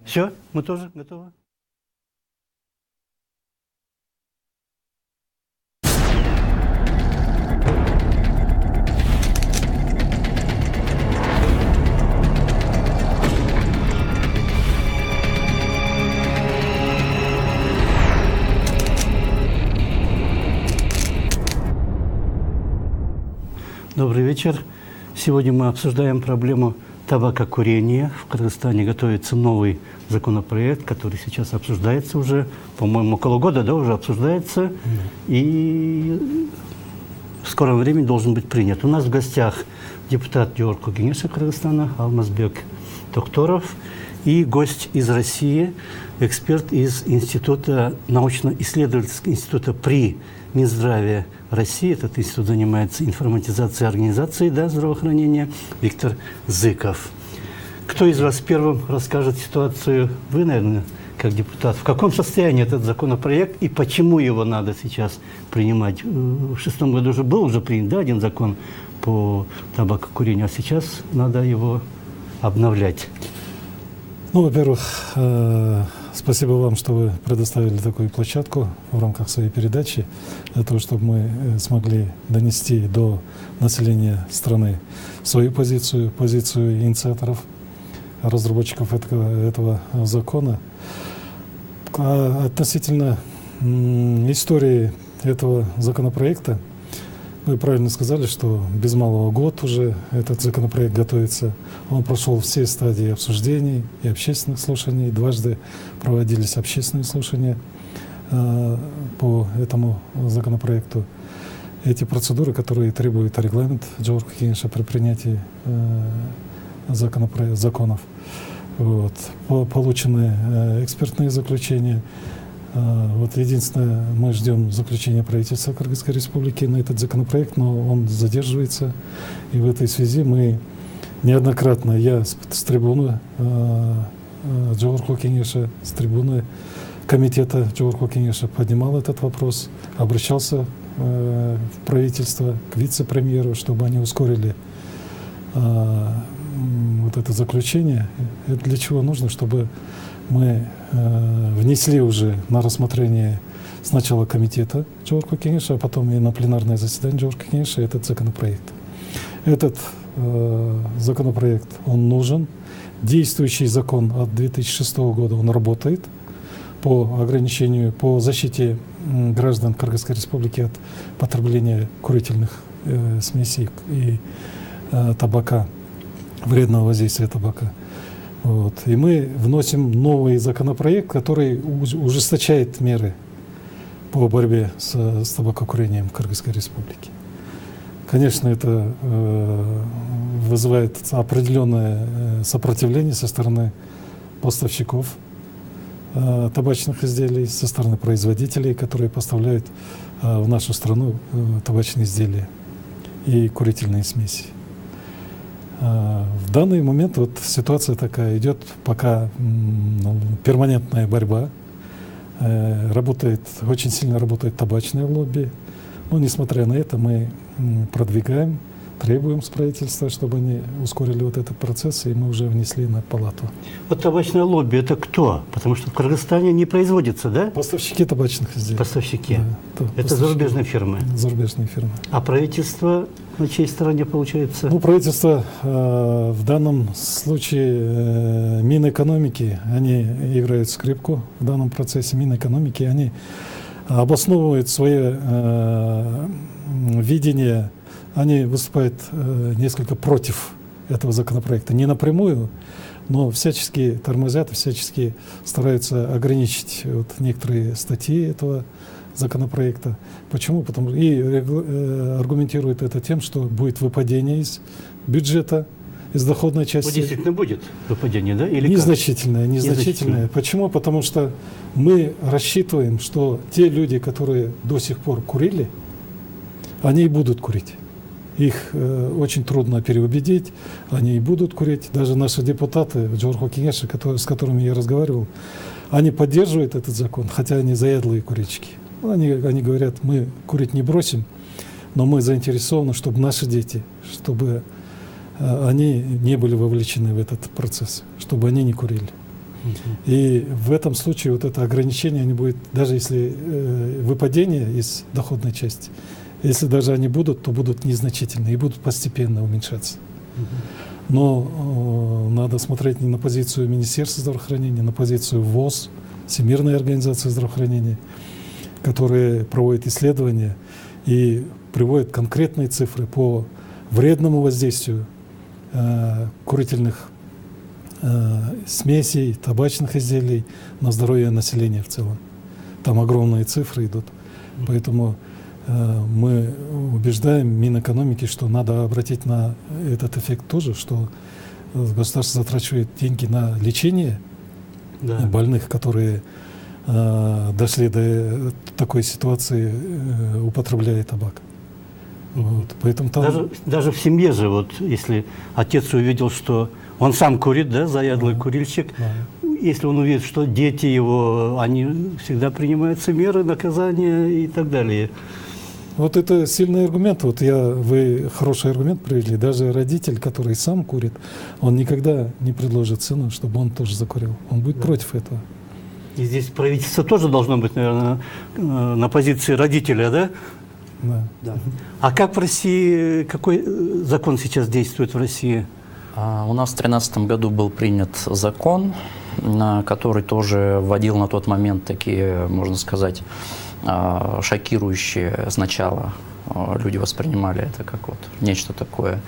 Все, мы тоже готовы. Добрый вечер. Сегодня мы обсуждаем проблему табакокурения. В Кыргызстане готовится новый законопроект, который сейчас обсуждается уже, по-моему, около года, да, уже обсуждается, и в скором времени должен быть принят. У нас в гостях депутат Жогорку Кеңеша Кыргызстана Алмазбек Токторов и гость из России, эксперт из Института, научно-исследовательского института при Минздраве России. Этот институт занимается информатизацией организации здравоохранения, Виктор Зыков. Кто из вас первым расскажет ситуацию? Вы, наверное, как депутат. В каком состоянии этот законопроект и почему его надо сейчас принимать? В 2006 году уже был принят, да, один закон по табакокурению, а сейчас надо его обновлять. Ну, во-первых, спасибо вам, что вы предоставили такую площадку в рамках своей передачи, для того, чтобы мы смогли донести до населения страны свою позицию, позицию инициаторов, разработчиков этого закона. Относительно истории этого законопроекта, вы правильно сказали, что без малого год уже этот законопроект готовится. Он прошел все стадии обсуждений и общественных слушаний. Дважды проводились общественные слушания по этому законопроекту. Эти процедуры, которые требует регламент Жогорку Кеңеша при принятии законов. Получены экспертные заключения. Вот единственное, мы ждем заключения правительства Кыргызской Республики на этот законопроект, но он задерживается. И в этой связи мы неоднократно, я с трибуны Жогорку Кеңеша, с трибуны комитета Жогорку Кеңеша поднимал этот вопрос, обращался в правительство, к вице-премьеру, чтобы они ускорили вот это заключение. Это для чего нужно? Чтобы мы внесли уже на рассмотрение сначала комитета Жогорку Кеңеша, а потом и на пленарное заседание Жогорку Кеңеша этот законопроект. Этот законопроект, он нужен. Действующий закон от 2006 года, он работает по ограничению, по защите граждан Кыргызской Республики от потребления курительных смесей и табака, вредного воздействия табака. И мы вносим новый законопроект, который ужесточает меры по борьбе с табакокурением в Кыргызской Республике. Конечно, это вызывает определенное сопротивление со стороны поставщиков табачных изделий, со стороны производителей, которые поставляют в нашу страну табачные изделия и курительные смеси. В данный момент вот ситуация такая, идет пока перманентная борьба, очень сильно работает табачное лобби, но несмотря на это мы продвигаем, требуем с правительства, чтобы они ускорили вот этот процесс, и мы уже внесли на палату. Вот табачное лобби – это кто? Потому что в Кыргызстане не производится, да? Поставщики табачных изделий. Поставщики. Да, это зарубежные фирмы. Зарубежные фирмы. А правительство на чьей стороне получается? Ну, правительство в данном случае Минэкономики, они играют скрипку в данном процессе. Минэкономики, они обосновывают свое видение. Они выступают несколько против этого законопроекта. Не напрямую, но всячески тормозят, всячески стараются ограничить некоторые статьи этого законопроекта. Почему? Потому что аргументируют это тем, что будет выпадение из бюджета, из доходной части. Вот действительно будет выпадение, да? Или незначительное, незначительное. Почему? Потому что мы рассчитываем, что те люди, которые до сих пор курили, они и будут курить. Их очень трудно переубедить, они и будут курить. Даже наши депутаты в Жогорку Кеңеше, с которыми я разговаривал, они поддерживают этот закон, хотя они заядлые курильщики. Они говорят, мы курить не бросим, но мы заинтересованы, чтобы наши дети, чтобы они не были вовлечены в этот процесс, чтобы они не курили. И в этом случае вот это ограничение не будет, даже если выпадение из доходной части, если даже они будут, то будут незначительные и будут постепенно уменьшаться. Но надо смотреть не на позицию Министерства здравоохранения, на позицию ВОЗ, Всемирной организации здравоохранения, которые проводят исследования и приводят конкретные цифры по вредному воздействию курительных смесей, табачных изделий на здоровье населения в целом. Там огромные цифры идут. Поэтому мы убеждаем Минэкономики, что надо обратить на этот эффект тоже, что государство затрачивает деньги на лечение больных, которые дошли до такой ситуации, употребляя табак. Вот. Поэтому там... даже в семье же, вот если отец увидел, что он сам курит, да, заядлый курильщик, если он увидит, что дети его, они всегда принимаются меры, наказания и так далее. Вот это сильный аргумент. Вот вы хороший аргумент привели. Даже родитель, который сам курит, он никогда не предложит сыну, чтобы он тоже закурил. Он будет против этого. И здесь правительство тоже должно быть, наверное, на позиции родителя, да? Да. А как в России, какой закон сейчас действует в России? У нас в 2013 году был принят закон, который тоже вводил на тот момент такие, можно сказать, шокирующие сначала. Люди воспринимали это как вот нечто такое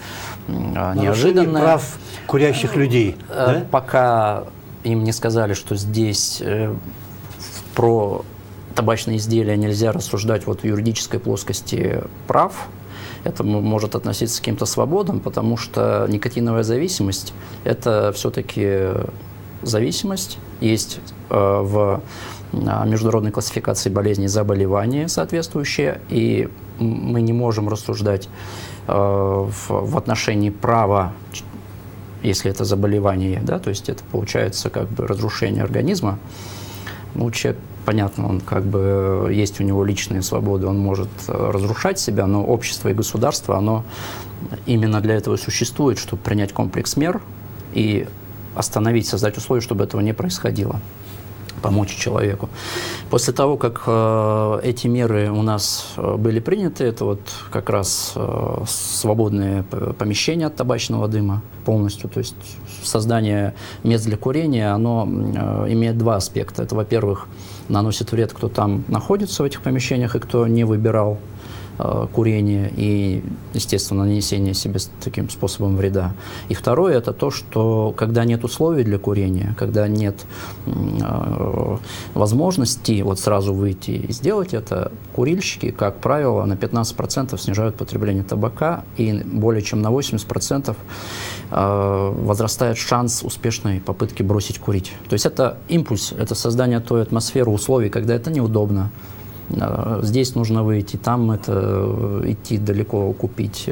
неожиданное. Прав курящих людей. Да? Пока им не сказали, что здесь про табачные изделия нельзя рассуждать вот в юридической плоскости прав. Это может относиться к каким-то свободам, потому что никотиновая зависимость – это все-таки зависимость. Есть в международной классификации болезней заболевания соответствующие, и мы не можем рассуждать в отношении права, если это заболевание, да, то есть это получается как бы разрушение организма. Ну, человек, понятно, он как бы есть у него личные свободы, он может разрушать себя, но общество и государство, оно именно для этого существует, чтобы принять комплекс мер и остановить, создать условия, чтобы этого не происходило, помочь человеку. После того, как эти меры у нас были приняты, это вот как раз свободные помещения от табачного дыма полностью, то есть создание мест для курения, оно имеет два аспекта. Это, во-первых, наносит вред, кто там находится в этих помещениях и кто не выбирал курение и, естественно, нанесение себе таким способом вреда. И второе – это то, что когда нет условий для курения, когда нет возможности вот сразу выйти и сделать это, курильщики, как правило, на 15% снижают потребление табака, и более чем на 80% возрастает шанс успешной попытки бросить курить. То есть это импульс, это создание той атмосферы, условий, когда это неудобно. Здесь нужно выйти, там это идти далеко купить,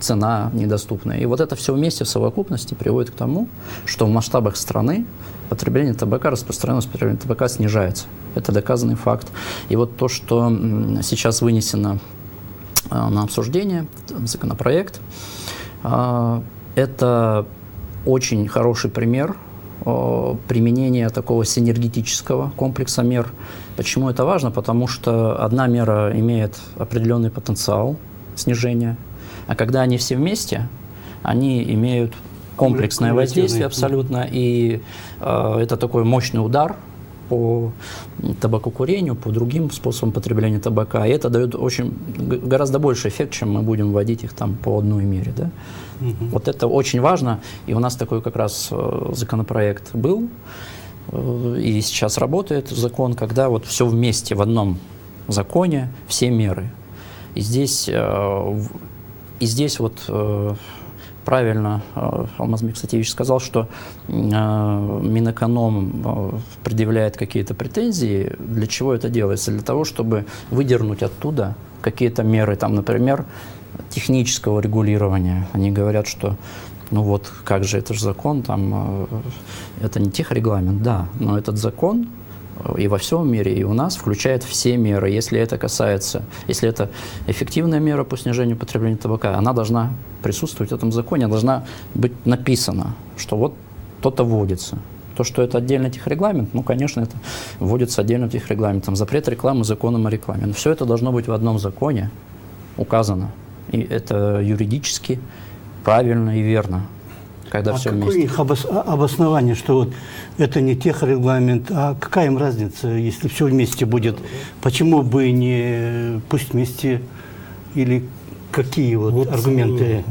цена недоступная. И вот это все вместе в совокупности приводит к тому, что в масштабах страны потребление табака, распространенность потребления табака снижается. Это доказанный факт. И вот то, что сейчас вынесено на обсуждение, законопроект, это очень хороший пример применения такого синергетического комплекса мер. Почему это важно? Потому что одна мера имеет определенный потенциал снижения, а когда они все вместе, они имеют комплексное воздействие абсолютно, и это такой мощный удар по табакокурению, по другим способам потребления табака. И это дает гораздо больше эффект, чем мы будем вводить их там по одной мере. Да? Вот это очень важно. И у нас такой как раз законопроект был, и сейчас работает закон, когда вот все вместе в одном законе, все меры. И здесь вот правильно Алмаз Миксатевич сказал, что Минэконом предъявляет какие-то претензии. Для чего это делается? Для того, чтобы выдернуть оттуда какие-то меры, там, например, технического регулирования. Они говорят, что ну вот, как же, это же закон, там, это не техрегламент, да, но этот закон и во всем мире, и у нас включает все меры. Если это касается, если это эффективная мера по снижению потребления табака, она должна присутствовать в этом законе, должна быть написана, что вот то-то вводится. То То, что это отдельный техрегламент, ну, конечно, это вводится отдельным техрегламентом. Запрет рекламы законом о рекламе. Но все это должно быть в одном законе указано. И это юридически правильно и верно, когда все какое вместе. их обоснование, что вот это не техрегламент, а какая им разница, если все вместе будет? Почему бы не пусть вместе, или какие вот аргументы?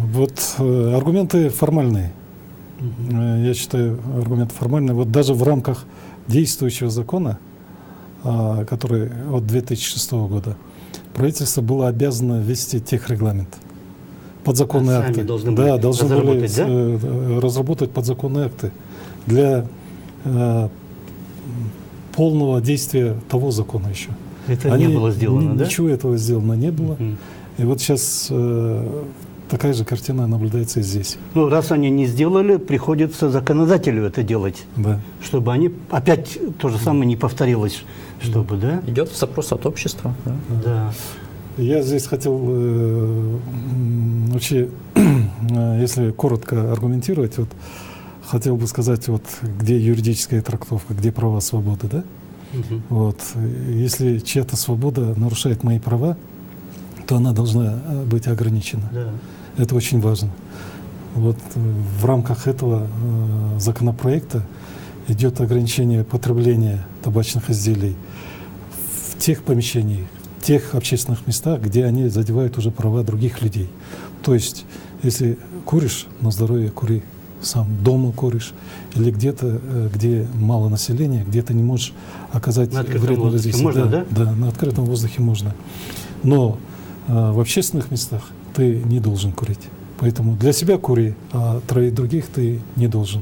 Аргументы формальные. Я считаю, аргументы формальные. Вот даже в рамках действующего закона, который от 2006 года, правительство было обязано ввести техрегламент. Подзаконные акты. Должны были разработать подзаконные акты для полного действия того закона еще. Это не было сделано, да? Ничего этого сделано не было. И вот сейчас такая же картина наблюдается и здесь. Ну, раз они не сделали, приходится законодателю это делать, Да. чтобы они опять то же самое не повторилось, чтобы, да? Идет запрос от общества. Да? Да. Я здесь хотел вообще, если коротко аргументировать, вот хотел бы сказать, вот где юридическая трактовка, где права, свободы, да? Вот. Если чья-то свобода нарушает мои права, то она должна быть ограничена. Да. Это очень важно. Вот в рамках этого законопроекта идет ограничение потребления табачных изделий в тех помещениях, в тех общественных местах, где они задевают уже права других людей. То есть, если куришь, на здоровье кури сам, дома куришь, или где-то, где мало населения, где ты не можешь оказать вредное воздействие. Можно, да? Да, на открытом воздухе можно. Но в общественных местах ты не должен курить. Поэтому для себя кури, а троих других ты не должен.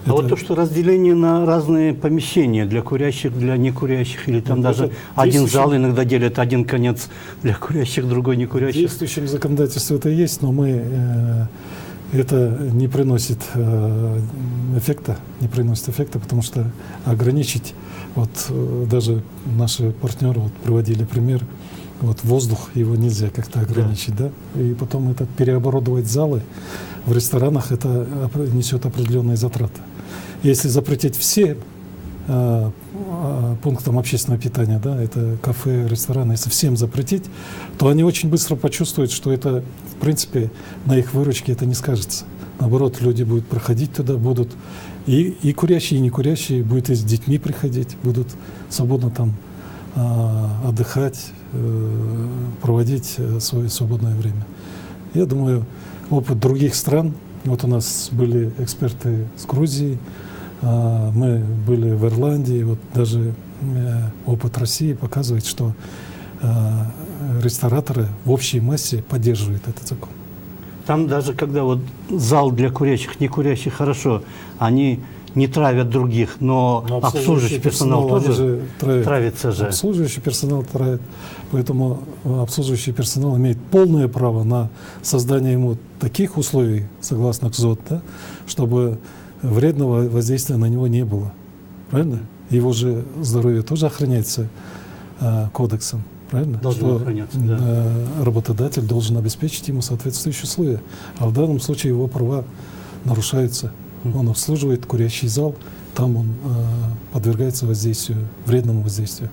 А вот то, что разделение на разные помещения для курящих, для некурящих, или там даже один зал иногда делят, один конец для курящих, другой В некурящих. действующем законодательстве это есть, но мы это не приносит эффекта, потому что ограничить, вот даже наши партнеры вот приводили пример, вот воздух, его нельзя как-то ограничить, да. И потом это переоборудовать залы в ресторанах, это несет определенные затраты. Если запретить все пунктам общественного питания, да, это кафе, рестораны, если всем запретить, то они очень быстро почувствуют, что это, в принципе, на их выручке это не скажется. Наоборот, люди будут проходить туда, будут и курящие, и не курящие, будут и с детьми приходить, будут свободно там отдыхать, проводить свое свободное время. Я думаю, опыт других стран, вот у нас были эксперты с Грузии, мы были в Ирландии, вот даже опыт России показывает, что рестораторы в общей массе поддерживают этот закон. Там даже когда вот зал для курящих, не курящих, хорошо, они не травят других, но обслуживающий персонал тоже травится же. Обслуживающий персонал травит, поэтому обслуживающий персонал имеет полное право на создание ему таких условий, согласно КЗОТ, да, чтобы вредного воздействия на него не было. Правильно? Его же здоровье тоже охраняется кодексом. Правильно? Должно охраняться, да. Работодатель должен обеспечить ему соответствующие условия. А в данном случае его права нарушаются. Он обслуживает курящий зал, там он подвергается воздействию, вредному воздействию.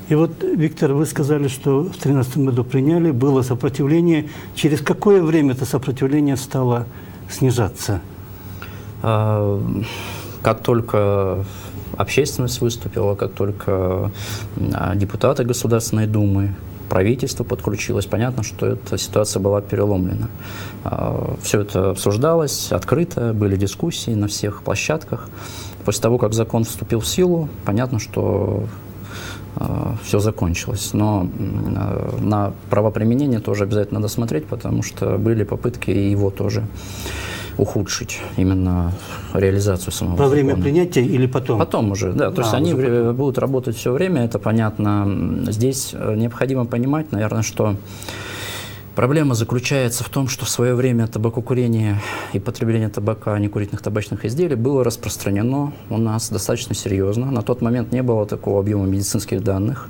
И вот, Виктор, вы сказали, что в 2013 году приняли, было сопротивление. Через какое время это сопротивление стало снижаться? Как только общественность выступила, как только депутаты Государственной Думы, правительство подключилось, понятно, что эта ситуация была переломлена. Все это обсуждалось открыто, были дискуссии на всех площадках. После того, как закон вступил в силу, понятно, что все закончилось. Но на правоприменение тоже обязательно надо смотреть, потому что были попытки его тоже ухудшить, именно реализацию самого закона. Во время принятия или потом? Потом уже, да. То есть они будут работать все время, это понятно. Здесь необходимо понимать, наверное, что проблема заключается в том, что в свое время табакокурение и потребление табака, некурительных табачных изделий было распространено у нас достаточно серьезно. На тот момент не было такого объема медицинских данных.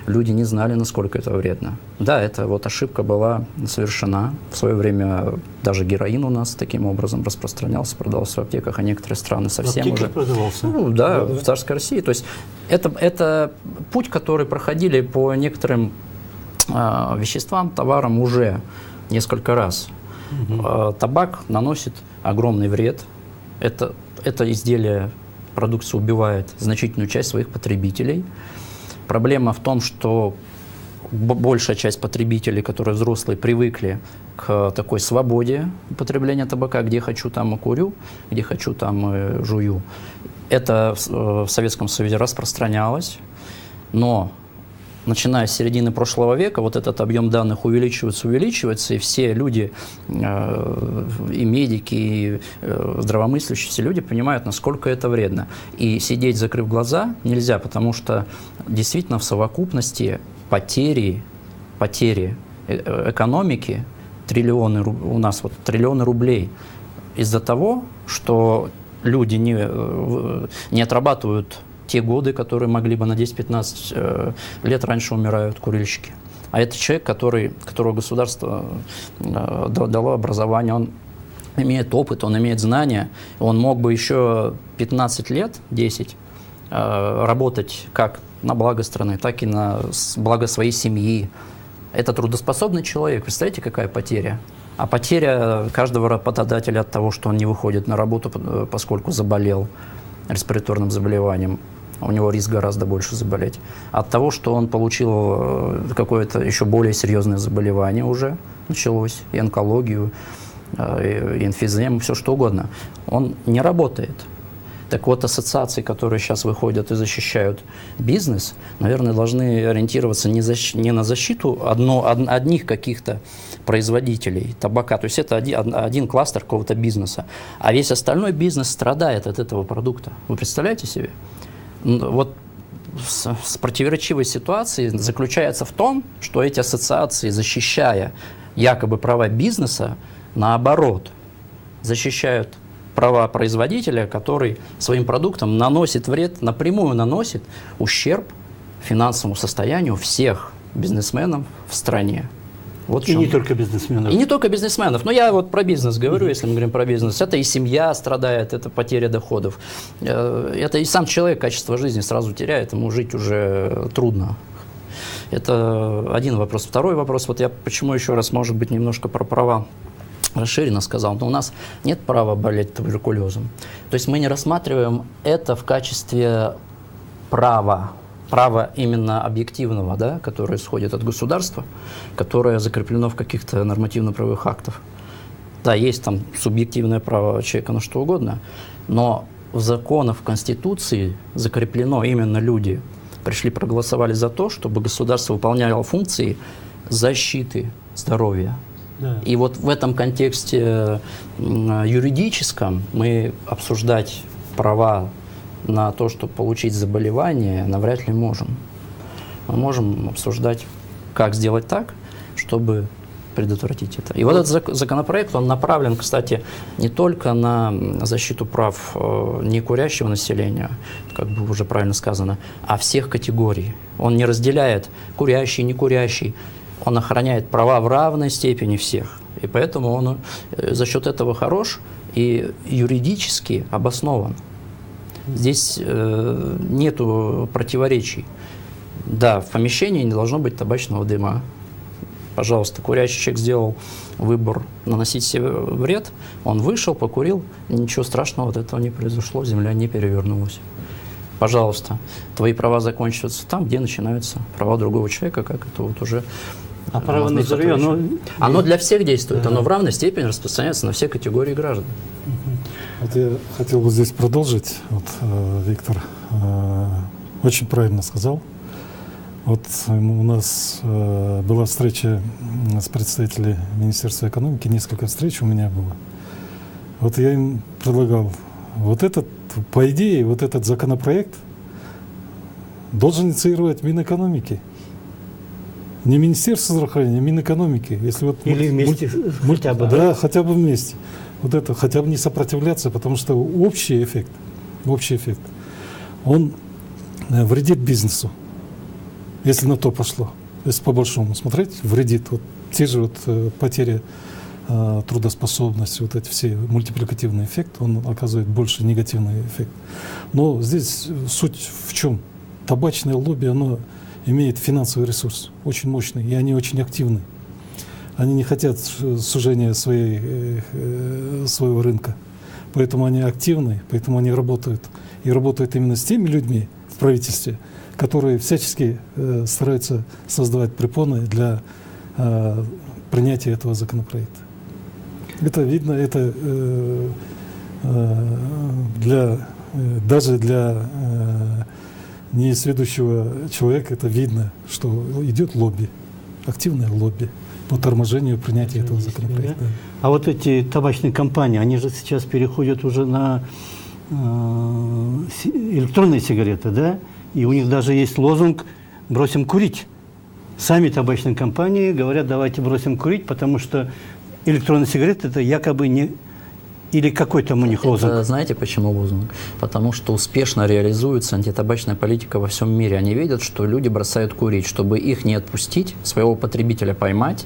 люди не знали, насколько это вредно. Да, это вот ошибка была совершена. В свое время даже героин у нас таким образом распространялся, продавался в аптеках, а некоторые страны совсем В аптеке уже... продавался? Ну, да, в царской России. То есть это путь, который проходили по некоторым веществам, товарам уже несколько раз. Табак наносит огромный вред. Это изделие, продукция убивает значительную часть своих потребителей. Проблема в том, что большая часть потребителей, которые взрослые, привыкли к такой свободе употребления табака, где хочу, там и курю, где хочу, там и жую. Это в Советском Союзе распространялось, но начиная с середины прошлого века вот этот объем данных увеличивается, и все люди, и медики, и здравомыслящие, все люди понимают, насколько это вредно. И сидеть, закрыв глаза, нельзя, потому что действительно в совокупности потери экономики, у нас вот триллионы рублей из-за того, что люди не отрабатывают те годы, которые могли бы на 10-15 лет раньше умирают курильщики. А это человек, которого государство дало образование, он имеет опыт, он имеет знания, он мог бы еще 15 лет, 10, работать как на благо страны, так и на благо своей семьи. Это трудоспособный человек. Представляете, какая потеря? А потеря каждого работодателя от того, что он не выходит на работу, поскольку заболел респираторным заболеванием, у него риск гораздо больше заболеть. От того, что он получил какое-то еще более серьезное заболевание уже началось, и онкологию, и эмфизему, все что угодно, он не работает. Так вот, ассоциации, которые сейчас выходят и защищают бизнес, наверное, должны ориентироваться не на защиту одних каких-то производителей табака, то есть это один кластер какого-то бизнеса, а весь остальной бизнес страдает от этого продукта. Вы представляете себе? Вот противоречивой ситуации заключается в том, что эти ассоциации, защищая якобы права бизнеса, наоборот, защищают права производителя, который своим продуктом наносит вред, напрямую наносит ущерб финансовому состоянию всех бизнесменов в стране. Вот и не только бизнесменов. И не только бизнесменов. Но я вот про бизнес говорю, если мы говорим про бизнес. Это и семья страдает, это потеря доходов. Это и сам человек качество жизни сразу теряет, ему жить уже трудно. Это один вопрос. Второй вопрос, вот я почему еще раз, может быть, немножко про права расширенно сказал, но у нас нет права болеть туберкулезом. То есть мы не рассматриваем это в качестве права именно объективного, да, которое исходит от государства, которое закреплено в каких-то нормативно-правовых актах. Да, есть там субъективное право человека на что угодно, но в законах, в Конституции закреплено именно люди пришли, проголосовали за то, чтобы государство выполняло функции защиты здоровья. Да. И вот в этом контексте юридическом мы обсуждать права на то, чтобы получить заболевание, навряд ли можем. Мы можем обсуждать, как сделать так, чтобы предотвратить это. И вот этот законопроект, он направлен, кстати, не только на защиту прав некурящего населения, как бы уже правильно сказано, а всех категорий. Он не разделяет курящий, некурящий, он охраняет права в равной степени всех. И поэтому он за счет этого хорош и юридически обоснован. Здесь нету противоречий. Да, в помещении не должно быть табачного дыма. Пожалуйста, курящий человек сделал выбор наносить себе вред, он вышел, покурил, ничего страшного от этого не произошло, земля не перевернулась. Пожалуйста, твои права заканчиваются там, где начинаются права другого человека, как это вот уже... А право на здоровье, оно для всех действует, оно в равной степени распространяется на все категории граждан. Вот я хотел бы здесь продолжить. Вот, Виктор очень правильно сказал. Вот у нас была встреча с представителями Министерства экономики, несколько встреч у меня было. Вот я им предлагал, по идее, вот этот законопроект должен инициировать Минэкономики. Не Министерство здравоохранения, а Минэкономики. Если вот или вместе хотя бы, да, хотя бы вместе. Вот это, хотя бы не сопротивляться, потому что общий эффект, он вредит бизнесу. если на то пошло. Если по-большому смотреть, вредит. Вот те же вот потери трудоспособности, вот эти все мультипликативный эффект, он оказывает больше негативный эффект. Но здесь суть в чем? Табачное лобби, оно имеет финансовый ресурс, очень мощный, и они очень активны. Они не хотят сужения своего рынка. Поэтому они активны, поэтому они работают. И работают именно с теми людьми в правительстве, которые всячески стараются создавать препоны для принятия этого законопроекта. Это видно, это даже для несведущего человека это видно, что идет лобби, активное лобби по торможению принятия этого законопроекта. А вот эти табачные компании, они же сейчас переходят уже на электронные сигареты, да? И у них даже есть лозунг «бросим курить». Сами табачные компании говорят, давайте бросим курить, потому что электронные сигареты – это якобы не… Или какой там у них лозунг? Это, знаете, почему лозунг? Потому что успешно реализуется антитабачная политика во всем мире. Они видят, что люди бросают курить. Чтобы их не отпустить, своего потребителя поймать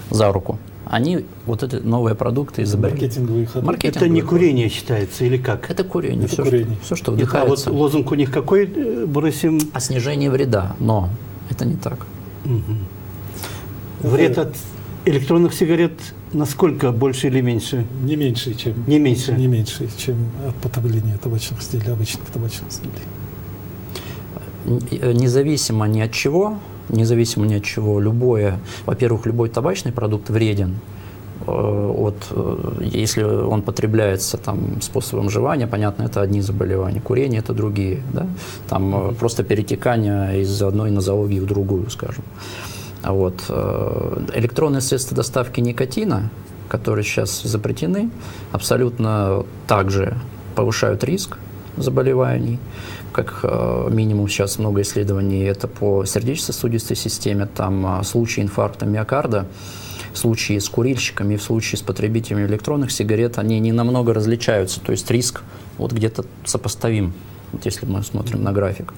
за руку, они вот эти новые продукты изобрели. Маркетинговые ходы. Это не курение считается или как? Это курение. Это курение. Все, что А вдыхается. вот лозунг у них какой? Бросим… О снижении вреда. Но это не так. Вред от электронных сигарет насколько больше или меньше? Не меньше, чем, Не меньше. не меньше, чем от потребления табачных изделий, обычных табачных изделий. Независимо ни от чего, во-первых, любой табачный продукт вреден. Если он потребляется там, способом жевания, понятно, это одни заболевания, курение – это другие. Да? Там просто перетекание из одной нозологии в другую, скажем. Электронные средства доставки никотина, которые сейчас запретены, абсолютно также повышают риск заболеваний. Как минимум сейчас много исследований это по сердечно-сосудистой системе, там случаи инфаркта миокарда, случаи с курильщиками, в случае с потребителями электронных сигарет, они не намного различаются, то есть риск вот где-то сопоставим. Вот если мы смотрим на график,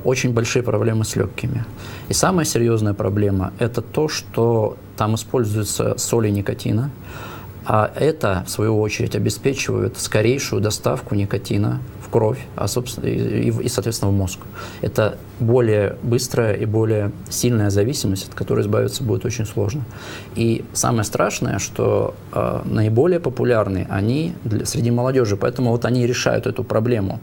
очень большие проблемы с легкими. И самая серьезная проблема – это то, что там используются соли никотина, а это, в свою очередь, обеспечивает скорейшую доставку никотина в кровь, и, соответственно, в мозг. Это более быстрая и более сильная зависимость, от которой избавиться будет очень сложно. И самое страшное, что наиболее популярны они среди молодежи, поэтому вот они решают эту проблему.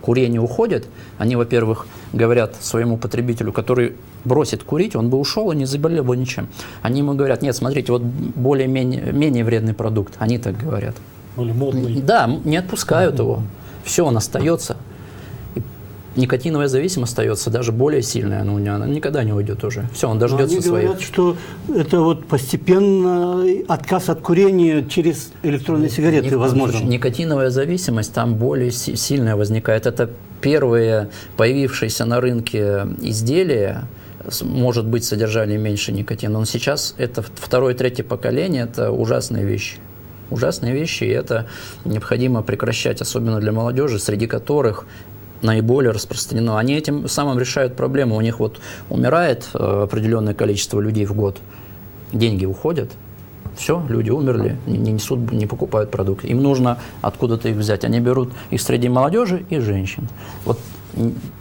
Курение уходит, они, во-первых, говорят своему потребителю, который бросит курить, он бы ушел и не заболел бы ничем. Они ему говорят, нет, смотрите, вот менее вредный продукт, они так говорят. Более модный. Да, не отпускают его, все, он остается. И никотиновая зависимость остается даже более сильная, она никогда не уйдет уже. Все, он дождется своих. Они говорят, что это вот постепенно отказ от курения через электронные сигареты возможно. Никотиновая зависимость там более сильная возникает. Это первые появившиеся на рынке изделия, может быть, содержали меньше никотина. Но сейчас это второе, третье поколение, это ужасные вещи. Ужасные вещи, и это необходимо прекращать, особенно для молодежи, среди которых наиболее распространено. Они этим самым решают проблему. У них вот умирает определенное количество людей в год, деньги уходят, все, люди умерли, не несут, не покупают продукты. Им нужно откуда-то их взять. Они берут их среди молодежи и женщин. Вот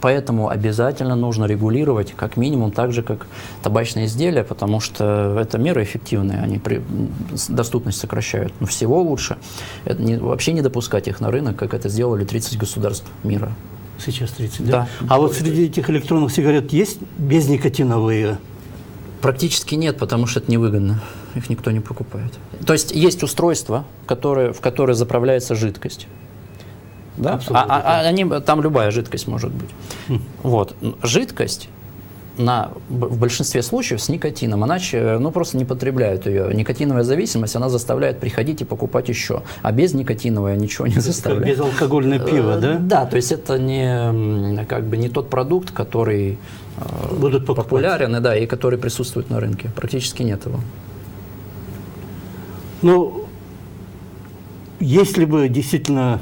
поэтому обязательно нужно регулировать, как минимум, так же, как табачные изделия, потому что это меры эффективные, они доступность сокращают. Но всего лучше вообще не допускать их на рынок, как это сделали 30 государств мира. Сейчас 30, да? Да. А вот среди этих электронных сигарет есть безникотиновые? Практически нет, потому что это невыгодно. Их никто не покупает. То есть есть устройство, в которое заправляется жидкость. Да? Там любая жидкость может быть. Вот. Жидкость в большинстве случаев с никотином, иначе просто не потребляют ее. Никотиновая зависимость, она заставляет приходить и покупать еще. А без никотиновой ничего не заставляет. Безалкогольное пиво, да? Да, то есть это не тот продукт, который будут популярен, и который присутствует на рынке. Практически нет его. Ну, если бы действительно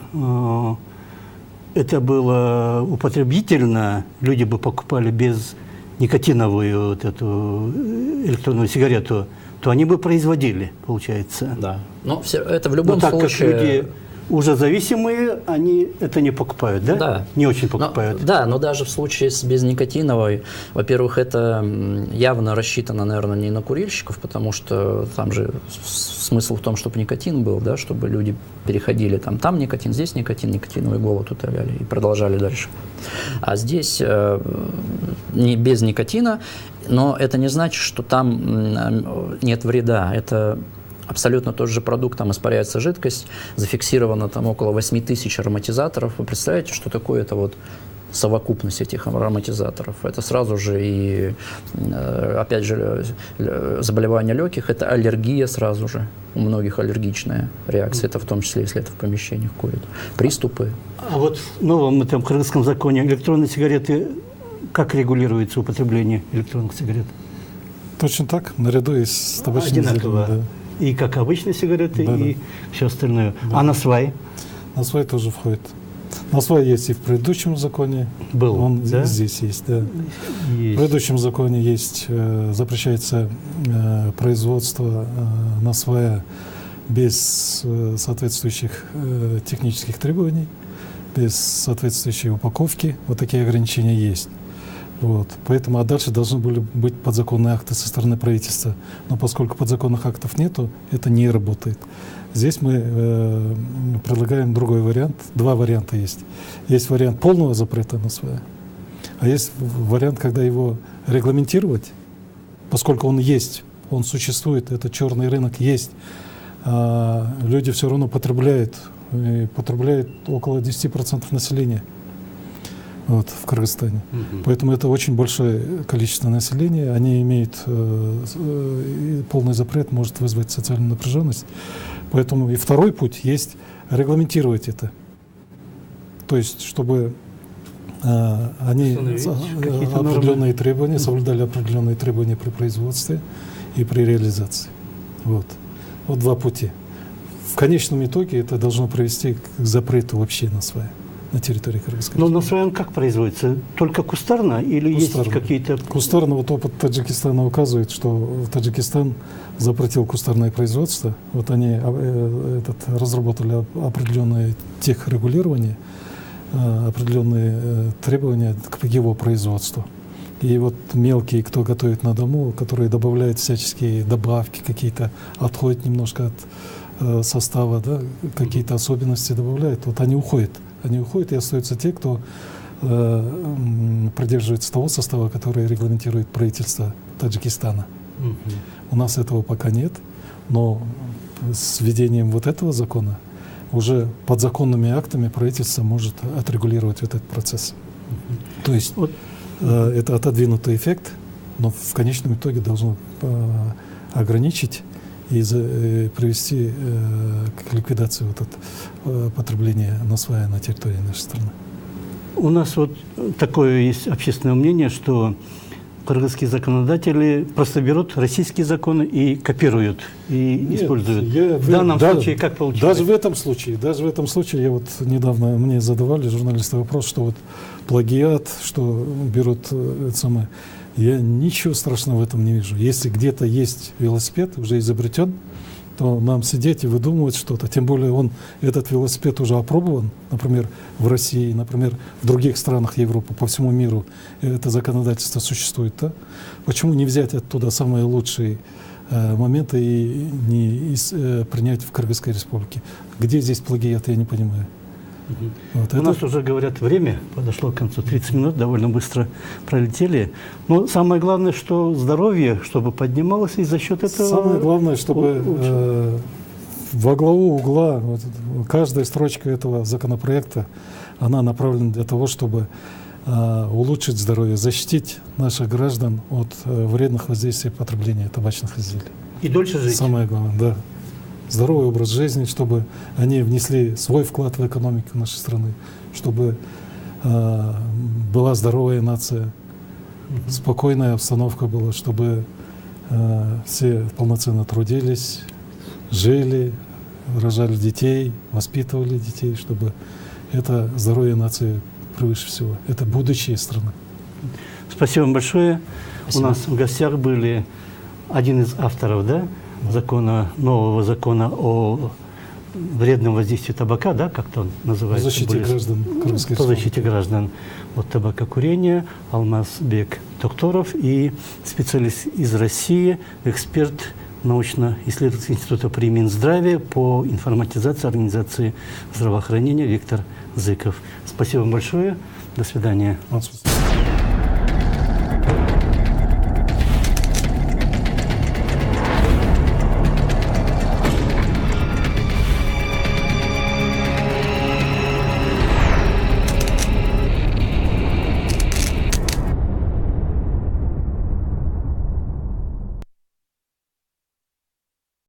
это было употребительно, люди бы покупали без никотиновую вот эту электронную сигарету, то они бы производили, получается. Да. Но это в Но любом так случае... как люди уже зависимые, они это не покупают, да? Да. Не очень покупают. Но даже в случае с безникотиновой, во-первых, это явно рассчитано, наверное, не на курильщиков, потому что там же смысл в том, чтобы никотин был, да, чтобы люди переходили там никотин, здесь никотин, никотиновый голод утоляли и продолжали дальше. А здесь не без никотина, но это не значит, что там нет вреда. Это абсолютно тот же продукт, там испаряется жидкость, зафиксировано там около 8000 ароматизаторов. Вы представляете, что такое это вот совокупность этих ароматизаторов? Это сразу же и, опять же, заболевания легких, это аллергия сразу же. У многих аллергичная реакция, это в том числе, если это в помещениях курят. Приступы. А вот в новом этом кыргызском законе электронные сигареты, как регулируется употребление электронных сигарет? Точно так, наряду и с табачными Одинаково. изделиями. Да. И как обычные сигареты, Да, и да. все остальное. Да. А на свай? Насвай тоже входит. Насвай есть и в предыдущем законе. Был, Он да? здесь есть, да. В Есть. предыдущем законе есть, запрещается производство насвая без соответствующих технических требований, без соответствующей упаковки. Вот такие ограничения есть. Вот. Поэтому, а дальше должны были быть подзаконные акты со стороны правительства. Но поскольку подзаконных актов нету, это не работает. Здесь мы предлагаем другой вариант. Два варианта есть. Есть вариант полного запрета насвая, а есть вариант, когда его регламентировать, поскольку он есть, он существует, это черный рынок есть, а люди все равно потребляют, и потребляют около 10% населения. Вот, в Кыргызстане. Поэтому это очень большое количество населения. Они имеют полный запрет, может вызвать социальную напряженность. Поэтому и второй путь есть регламентировать это. То есть, чтобы они определенные требования, соблюдали определенные требования при производстве и при реализации. Вот. Вот два пути. В конечном итоге это должно привести к запрету вообще насвая на территории Кыргызской Но республики. на своем как производится? Только кустарно или Кустарно. есть какие-то... Кустарно, вот опыт Таджикистана указывает, что Таджикистан запретил кустарное производство. Вот они разработали определенное техрегулирование, определенные требования к его производству. И вот мелкие, кто готовит на дому, которые добавляют всяческие добавки, какие-то отходят немножко от состава, да, какие-то особенности добавляют, вот они уходят. Они уходят, и остаются те, кто придерживается того состава, который регламентирует правительство Таджикистана. У нас этого пока нет, но с введением вот этого закона уже подзаконными актами правительство может отрегулировать этот процесс. То есть это отодвинутый эффект, но в конечном итоге должно ограничить и привести к ликвидации вот этого потребления насвая на территории нашей страны. У нас вот такое есть общественное мнение, что кыргызские законодатели просто берут российские законы и копируют, и используют. В данном случае как получилось? Даже в этом случае, я вот недавно, мне задавали журналисты вопрос, что вот плагиат, что берут это самое. Я ничего страшного в этом не вижу. Если где-то есть велосипед, уже изобретен, то нам сидеть и выдумывать что-то. Тем более этот велосипед уже опробован, например, в России, например, в других странах Европы, по всему миру это законодательство существует. Да? Почему не взять оттуда самые лучшие моменты и не принять в Кыргызской республике? Где здесь плагиат, я не понимаю. Вот У нас уже, говорят, время подошло к концу. 30 минут довольно быстро пролетели. Но самое главное, что здоровье, чтобы поднималось, и за счет этого... Самое главное, чтобы во главу угла вот, каждая строчка этого законопроекта, она направлена для того, чтобы улучшить здоровье, защитить наших граждан от вредных воздействий потребления табачных изделий. И дольше жить. Самое главное, да. Здоровый образ жизни, чтобы они внесли свой вклад в экономику нашей страны, чтобы была здоровая нация, спокойная обстановка была, чтобы все полноценно трудились, жили, рожали детей, воспитывали детей, чтобы это здоровье нации превыше всего. Это будущее страны. Спасибо вам большое. Спасибо. У нас в гостях были один из авторов, да, нового закона о вредном воздействии табака, да, как-то он По называется? защите более- граждан Крымской По защите Республики. граждан от табакокурения. Алмазбек Токторов и специалист из России, эксперт научно-исследовательского института при Минздраве по информатизации организации здравоохранения Виктор Зыков. Спасибо вам большое. До свидания. Вот,